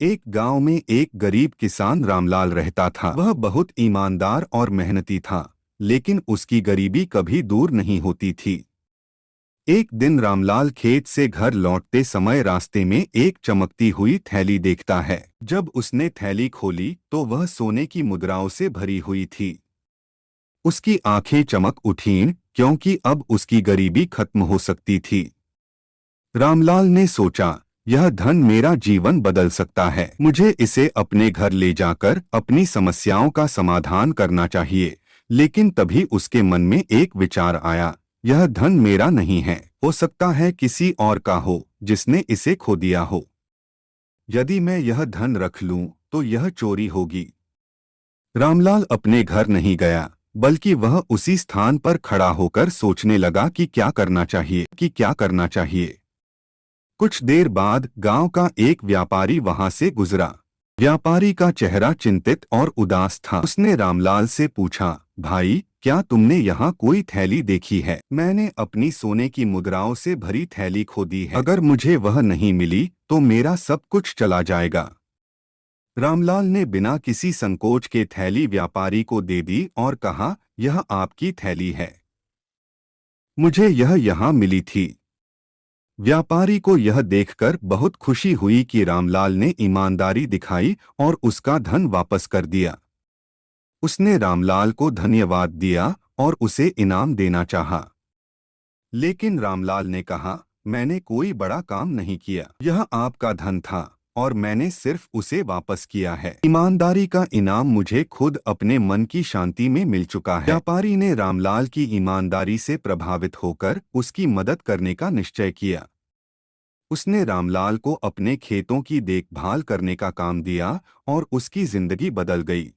एक गांव में एक गरीब किसान रामलाल रहता था। वह बहुत ईमानदार और मेहनती था, लेकिन उसकी गरीबी कभी दूर नहीं होती थी। एक दिन रामलाल खेत से घर लौटते समय रास्ते में एक चमकती हुई थैली देखता है। जब उसने थैली खोली तो वह सोने की मुद्राओं से भरी हुई थी। उसकी आंखें चमक उठीं, क्योंकि अब उसकी गरीबी खत्म हो सकती थी। रामलाल ने सोचा, यह धन मेरा जीवन बदल सकता है। मुझे इसे अपने घर ले जाकर अपनी समस्याओं का समाधान करना चाहिए। लेकिन तभी उसके मन में एक विचार आया, यह धन मेरा नहीं है, हो सकता है किसी और का हो जिसने इसे खो दिया हो। यदि मैं यह धन रख लूं तो यह चोरी होगी। रामलाल अपने घर नहीं गया, बल्कि वह उसी स्थान पर खड़ा होकर सोचने लगा कि क्या करना चाहिए। कुछ देर बाद गांव का एक व्यापारी वहां से गुजरा। व्यापारी का चेहरा चिंतित और उदास था। उसने रामलाल से पूछा, भाई, क्या तुमने यहाँ कोई थैली देखी है? मैंने अपनी सोने की मुद्राओं से भरी थैली खो दी है। अगर मुझे वह नहीं मिली तो मेरा सब कुछ चला जाएगा। रामलाल ने बिना किसी संकोच के थैली व्यापारी को दे दी और कहा, यह आपकी थैली है, मुझे यह यहाँ मिली थी। व्यापारी को यह देखकर बहुत खुशी हुई कि रामलाल ने ईमानदारी दिखाई और उसका धन वापस कर दिया। उसने रामलाल को धन्यवाद दिया और उसे इनाम देना चाहा। लेकिन रामलाल ने कहा, मैंने कोई बड़ा काम नहीं किया। यह आपका धन था और मैंने सिर्फ उसे वापस किया है। ईमानदारी का इनाम मुझे खुद अपने मन की शांति में मिल चुका है। व्यापारी ने रामलाल की ईमानदारी से प्रभावित होकर उसकी मदद करने का निश्चय किया। उसने रामलाल को अपने खेतों की देखभाल करने का काम दिया और उसकी जिंदगी बदल गई।